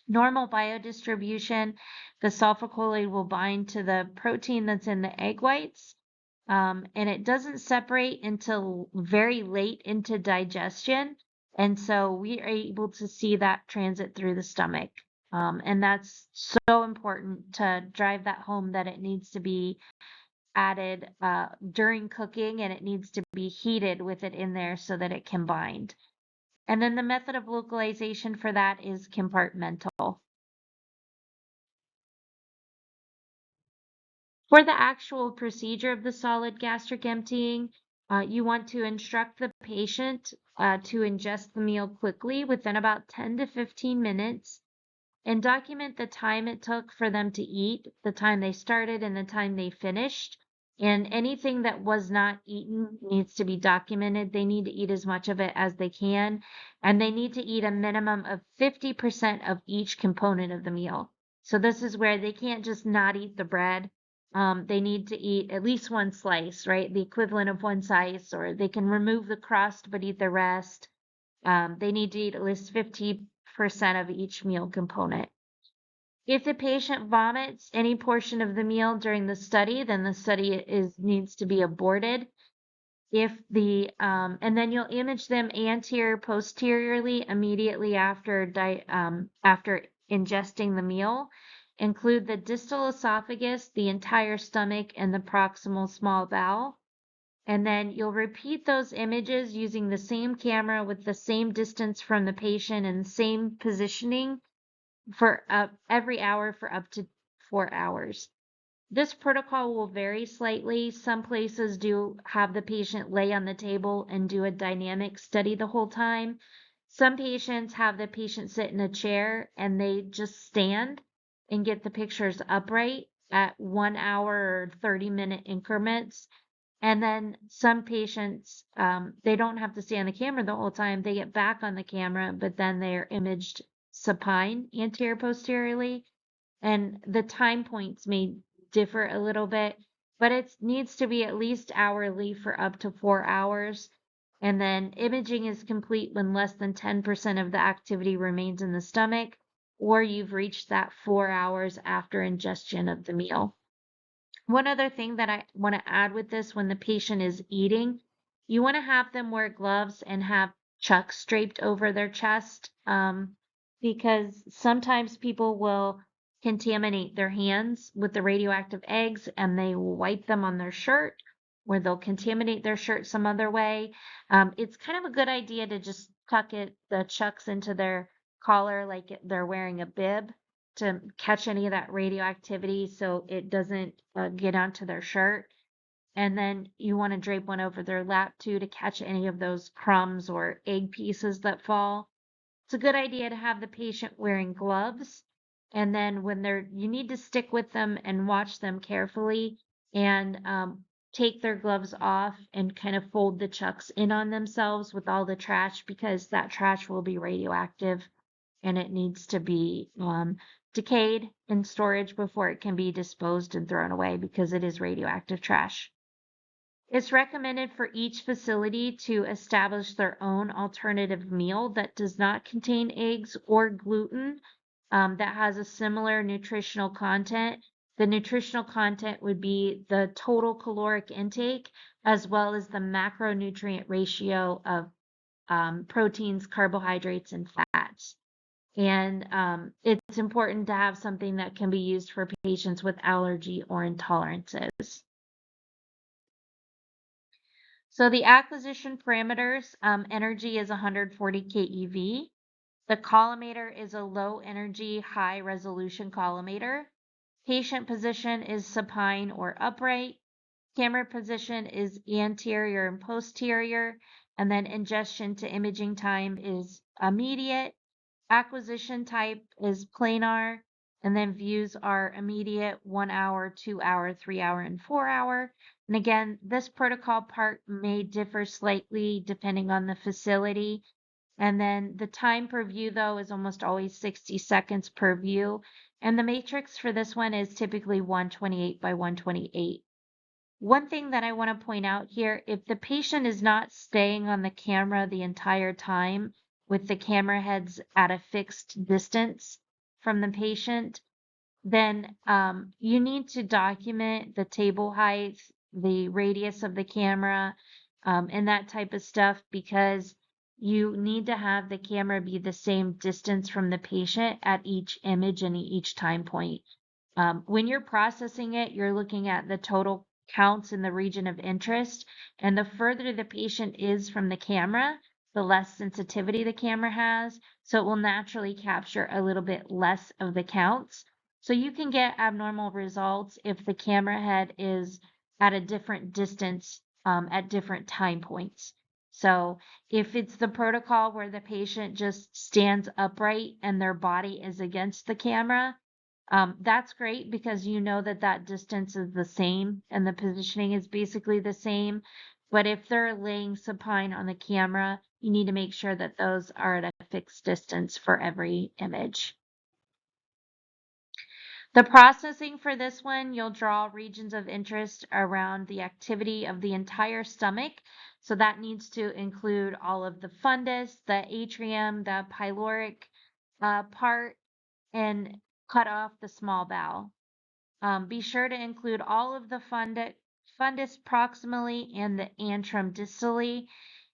Normal biodistribution, the sulfur-colloid will bind to the protein that's in the egg whites, and it doesn't separate until very late into digestion. And so we are able to see that transit through the stomach. And that's so important to drive that home that it needs to be added during cooking, and it needs to be heated with it in there so that it can bind. And then the method of localization for that is compartmental. For the actual procedure of the solid gastric emptying, you want to instruct the patient to ingest the meal quickly within about 10 to 15 minutes and document the time it took for them to eat, the time they started, and the time they finished. And anything that was not eaten needs to be documented. They need to eat as much of it as they can, and they need to eat a minimum of 50% of each component of the meal. So this is where they can't just not eat the bread. They need to eat at least one slice, right? The equivalent of one slice, or they can remove the crust but eat the rest. They need to eat at least 50% of each meal component. If the patient vomits any portion of the meal during the study, then the study needs to be aborted. If the and then you'll image them anterior posteriorly immediately after after ingesting the meal. Include the distal esophagus, the entire stomach, and the proximal small bowel. And then you'll repeat those images using the same camera with the same distance from the patient and the same positioning for every hour for up to 4 hours. This protocol will vary slightly. Some places do have the patient lay on the table and do a dynamic study the whole time. Some patients have the patient sit in a chair and they just stand and get the pictures upright at 1 hour or 30-minute increments. And then some patients, they don't have to stay on the camera the whole time. They get back on the camera, but then they're imaged supine anterior posteriorly. And the time points may differ a little bit, but it needs to be at least hourly for up to 4 hours. And then imaging is complete when less than 10% of the activity remains in the stomach, or you've reached that 4 hours after ingestion of the meal. One other thing that I want to add with this, when the patient is eating, you want to have them wear gloves and have chucks draped over their chest, because sometimes people will contaminate their hands with the radioactive eggs and they will wipe them on their shirt, or they'll contaminate their shirt some other way. It's kind of a good idea to just tuck the chucks into their collar like they're wearing a bib to catch any of that radioactivity so it doesn't get onto their shirt. And then you want to drape one over their lap too to catch any of those crumbs or egg pieces that fall. It's a good idea to have the patient wearing gloves. And then when you need to stick with them and watch them carefully and take their gloves off and kind of fold the chucks in on themselves with all the trash, because that trash will be radioactive and it needs to be decayed in storage before it can be disposed and thrown away because it is radioactive trash. It's recommended for each facility to establish their own alternative meal that does not contain eggs or gluten, that has a similar nutritional content. The nutritional content would be the total caloric intake as well as the macronutrient ratio of proteins, carbohydrates, and fats. And it's important to have something that can be used for patients with allergy or intolerances. So the acquisition parameters, energy is 140 keV. The collimator is a low energy, high resolution collimator. Patient position is supine or upright. Camera position is anterior and posterior, and then ingestion to imaging time is immediate. Acquisition type is planar, and then views are immediate, 1 hour, 2 hour, 3 hour, and 4 hour. And again, this protocol part may differ slightly depending on the facility. And then the time per view, though, is almost always 60 seconds per view. And the matrix for this one is typically 128 by 128. One thing that I want to point out here, if the patient is not staying on the camera the entire time with the camera heads at a fixed distance from the patient, then you need to document the table height, the radius of the camera, and that type of stuff because you need to have the camera be the same distance from the patient at each image and each time point. When you're processing it, you're looking at the total counts in the region of interest, and the further the patient is from the camera, the less sensitivity the camera has, so it will naturally capture a little bit less of the counts. So you can get abnormal results if the camera head is at a different distance at different time points. So if it's the protocol where the patient just stands upright and their body is against the camera, that's great because you know that that distance is the same and the positioning is basically the same. But if they're laying supine on the camera, you need to make sure that those are at a fixed distance for every image. The processing for this one, you'll draw regions of interest around the activity of the entire stomach. So that needs to include all of the fundus, the atrium, the pyloric part, and cut off the small bowel. Be sure to include all of the fundus proximally and the antrum distally.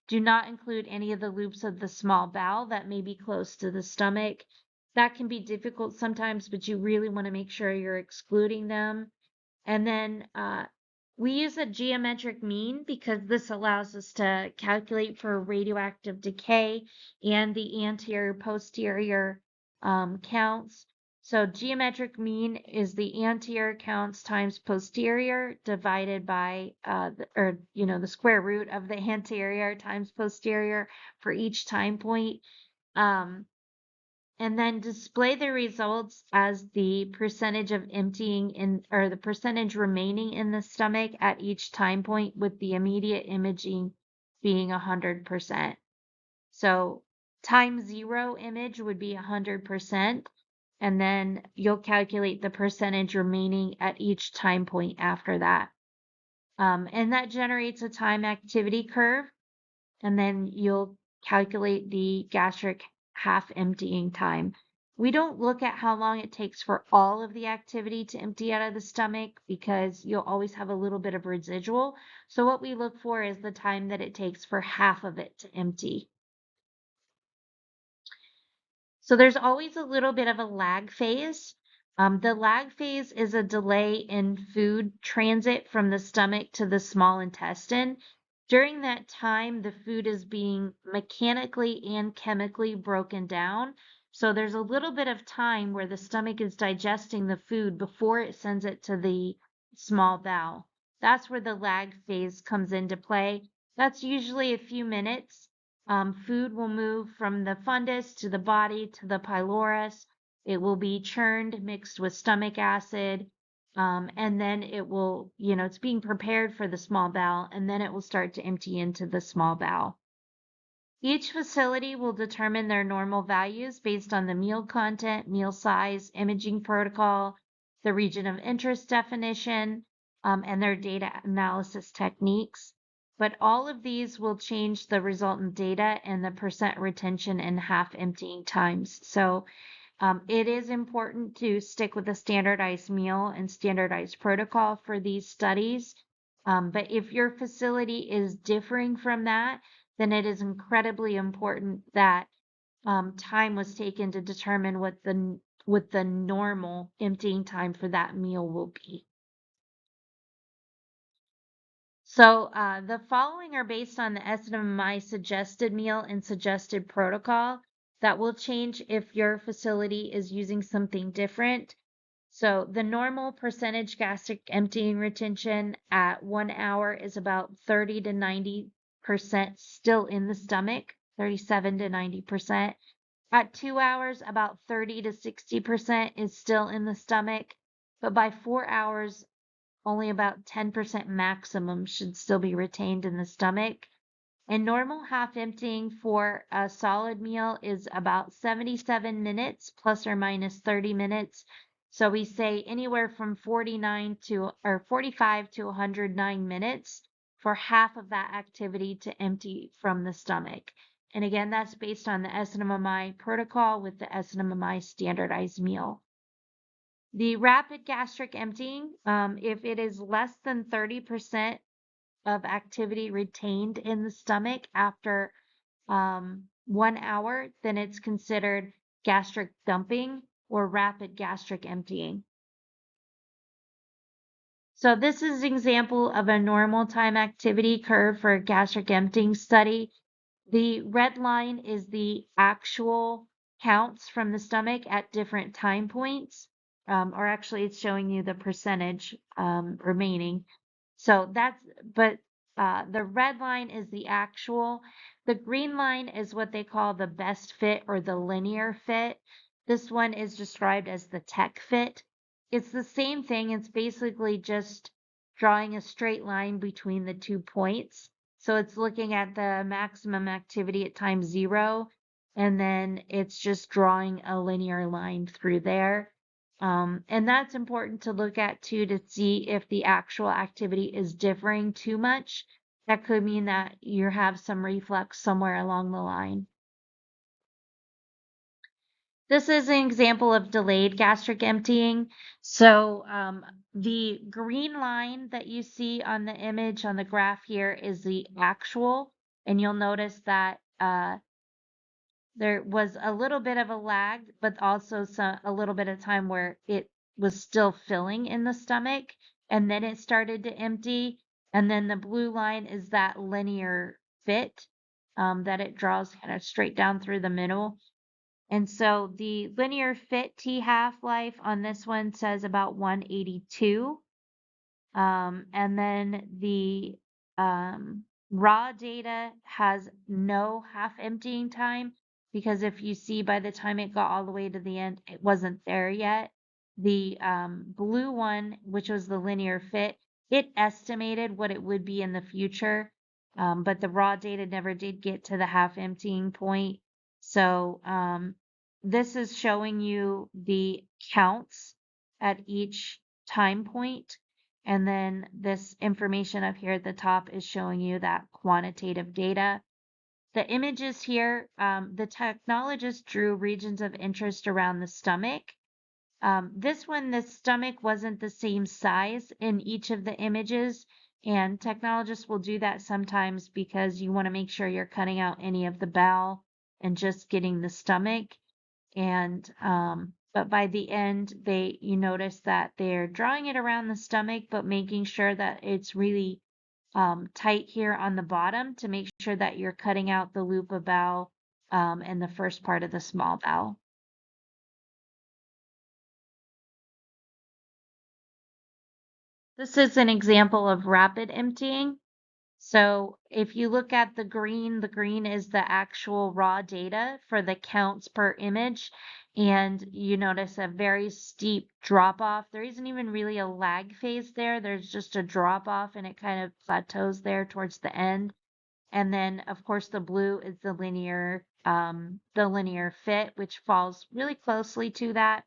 Do not include any of the loops of the small bowel that may be close to the stomach. That can be difficult sometimes, but you really want to make sure you're excluding them. And then we use a geometric mean because this allows us to calculate for radioactive decay and the anterior posterior counts. So geometric mean is the anterior counts times posterior divided by the square root of the anterior times posterior for each time point. Um, and then display the results as the percentage of emptying in or the percentage remaining in the stomach at each time point with the immediate imaging being 100%. So time 0 image would be 100%, and then you'll calculate the percentage remaining at each time point after that. And that generates a time activity curve, and then you'll calculate the gastric half emptying time. We don't look at how long it takes for all of the activity to empty out of the stomach because you'll always have a little bit of residual. So what we look for is the time that it takes for half of it to empty. So there's always a little bit of a lag phase. The lag phase is a delay in food transit from the stomach to the small intestine. During that time, the food is being mechanically and chemically broken down. So there's a little bit of time where the stomach is digesting the food before it sends it to the small bowel. That's where the lag phase comes into play. That's usually a few minutes. Food will move from the fundus to the body to the pylorus. It will be churned, mixed with stomach acid, and then it will, it's being prepared for the small bowel, and then it will start to empty into the small bowel. Each facility will determine their normal values based on the meal content, meal size, imaging protocol, the region of interest definition, and their data analysis techniques. But all of these will change the resultant data and the percent retention and half emptying times. So it is important to stick with a standardized meal and standardized protocol for these studies. But if your facility is differing from that, then it is incredibly important that time was taken to determine what the normal emptying time for that meal will be. So the following are based on the estimate of my suggested meal and suggested protocol that will change if your facility is using something different. So the normal percentage gastric emptying retention at 1 hour is about 30 to 90% still in the stomach, 37 to 90%. At 2 hours, about 30 to 60% is still in the stomach, but by 4 hours, only about 10% maximum should still be retained in the stomach. And normal half emptying for a solid meal is about 77 minutes plus or minus 30 minutes. So we say anywhere from 45 to 109 minutes for half of that activity to empty from the stomach. And again, that's based on the SNMMI protocol with the SNMMI standardized meal. The rapid gastric emptying, if it is less than 30% of activity retained in the stomach after 1 hour, then it's considered gastric dumping or rapid gastric emptying. So this is an example of a normal time activity curve for a gastric emptying study. The red line is the actual counts from the stomach at different time points, or actually it's showing you the percentage remaining. So the red line is the actual. The green line is what they call the best fit or the linear fit. This one is described as the tech fit. It's the same thing. It's basically just drawing a straight line between the 2 points. So it's looking at the maximum activity at time 0, and then it's just drawing a linear line through there. And that's important to look at too, to see if the actual activity is differing too much. That could mean that you have some reflux somewhere along the line. This is an example of delayed gastric emptying. So the green line that you see on the image on the graph here is the actual, and you'll notice that there was a little bit of a lag, but also a little bit of time where it was still filling in the stomach, and then it started to empty. And then the blue line is that linear fit that it draws kind of straight down through the middle. And so the linear fit T half-life on this one says about 182. And then the raw data has no half emptying time, because if you see by the time it got all the way to the end, it wasn't there yet. The blue one, which was the linear fit, it estimated what it would be in the future, but the raw data never did get to the half emptying point. So this is showing you the counts at each time point. And then this information up here at the top is showing you that quantitative data. The images here, the technologist drew regions of interest around the stomach. This one, the stomach wasn't the same size in each of the images, and technologists will do that sometimes because you want to make sure you're cutting out any of the bowel and just getting the stomach. And but by the end, you notice that they're drawing it around the stomach, but making sure that it's really tight here on the bottom to make sure that you're cutting out the loop of bowel and the first part of the small bowel. This is an example of rapid emptying. So if you look at the green is the actual raw data for the counts per image, and you notice a very steep drop off. There isn't even really a lag phase there. There's just a drop off, and it kind of plateaus there towards the end. And then of course the blue is the linear fit, which falls really closely to that.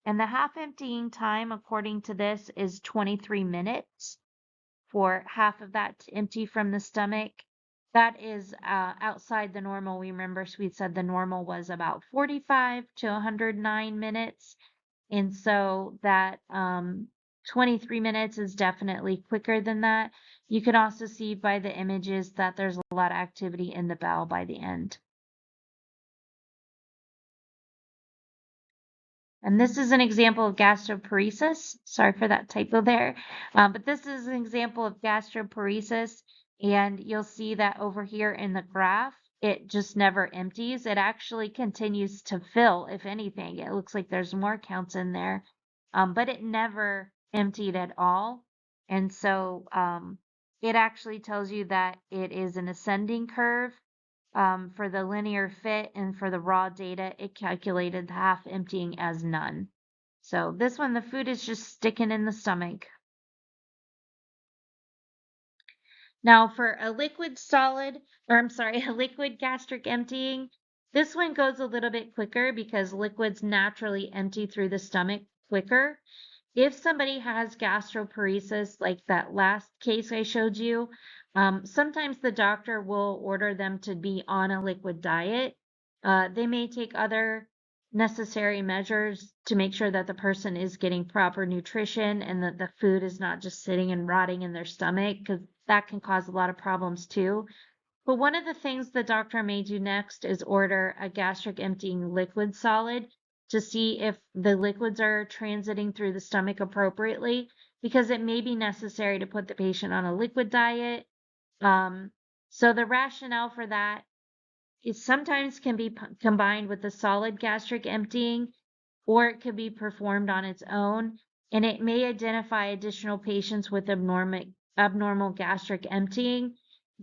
And the half emptying time according to this is 23 minutes for half of that to empty from the stomach. That is outside the normal. We remember we said the normal was about 45 to 109 minutes. And so that 23 minutes is definitely quicker than that. You can also see by the images that there's a lot of activity in the bowel by the end. And this is an example of gastroparesis. Sorry for that typo there. But this is an example of gastroparesis. And you'll see that over here in the graph, it just never empties. It actually continues to fill, if anything. It looks like there's more counts in there. but it never emptied at all. And so it actually tells you that it is an ascending curve. For the linear fit and for the raw data, it calculated the half emptying as none. So this one, the food is just sticking in the stomach. Now for a liquid solid, or I'm sorry, a liquid gastric emptying, this one goes a little bit quicker because liquids naturally empty through the stomach quicker. If somebody has gastroparesis, like that last case I showed you, sometimes the doctor will order them to be on a liquid diet. They may take other necessary measures to make sure that the person is getting proper nutrition and that the food is not just sitting and rotting in their stomach, because that can cause a lot of problems too. But one of the things the doctor may do next is order a gastric emptying liquid solid to see if the liquids are transiting through the stomach appropriately, because it may be necessary to put the patient on a liquid diet. So the rationale for that it sometimes can be combined with a solid gastric emptying, or it could be performed on its own, and it may identify additional patients with abnormal gastric emptying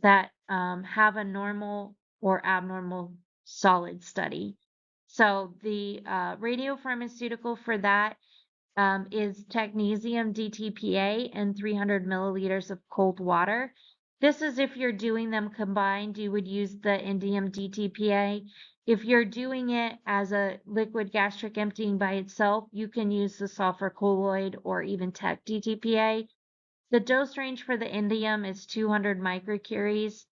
that have a normal or abnormal solid study. So the radiopharmaceutical for that is technetium DTPA and 300 milliliters of cold water. This is if you're doing them combined, you would use the indium DTPA. If you're doing it as a liquid gastric emptying by itself, you can use the sulfur colloid or even tech DTPA. The dose range for the indium is 200 microcuries,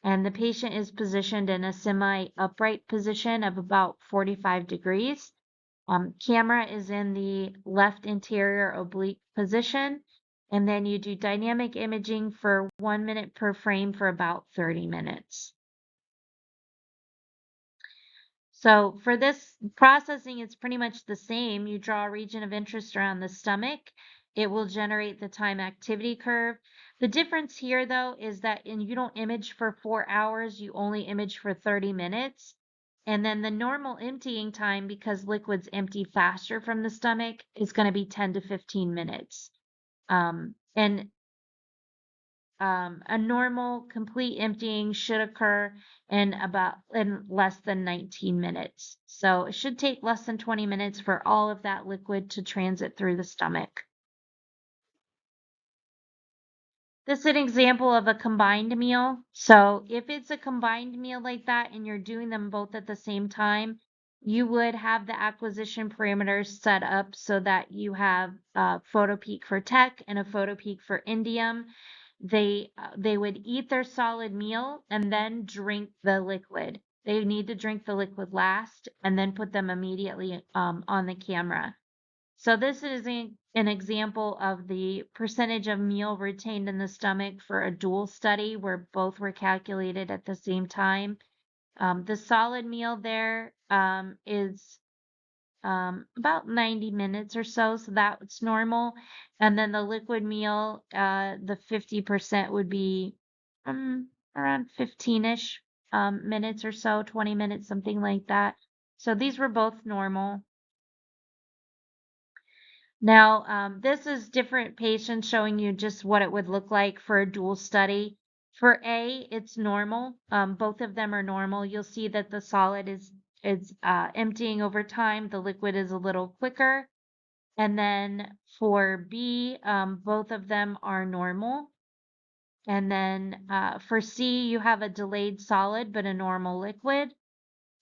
and the patient is positioned in a semi-upright position of about 45 degrees. Camera is in the left interior oblique position, and then you do dynamic imaging for 1 minute per frame for about 30 minutes. So for this processing, it's pretty much the same. You draw a region of interest around the stomach. It will generate the time activity curve. The difference here, though, is that you don't image for 4 hours, you only image for 30 minutes. And then the normal emptying time, because liquids empty faster from the stomach, is going to be 10 to 15 minutes. And a normal complete emptying should occur in less than 19 minutes. So it should take less than 20 minutes for all of that liquid to transit through the stomach. This is an example of a combined meal. So if it's a combined meal like that and you're doing them both at the same time, you would have the acquisition parameters set up so that you have a photo peak for tech and a photo peak for indium. They would eat their solid meal and then drink the liquid. They need to drink the liquid last and then put them immediately on the camera. So this is an example of the percentage of meal retained in the stomach for a dual study where both were calculated at the same time. The solid meal there is about 90 minutes or so, so that's normal. And then the liquid meal, the 50% would be around 15-ish minutes or so, 20 minutes, something like that. So these were both normal. Now, this is different patients showing you just what it would look like for a dual study. For A, it's normal. Both of them are normal. You'll see that the solid is emptying over time. The liquid is a little quicker. And then for B, both of them are normal. And then for C, you have a delayed solid but a normal liquid.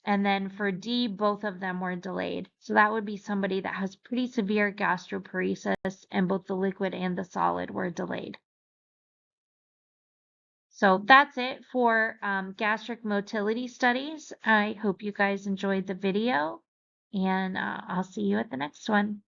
And then for D, both of them were delayed. So that would be somebody that has pretty severe gastroparesis and both the liquid and the solid were delayed. So that's it for gastric motility studies. I hope you guys enjoyed the video and I'll see you at the next one.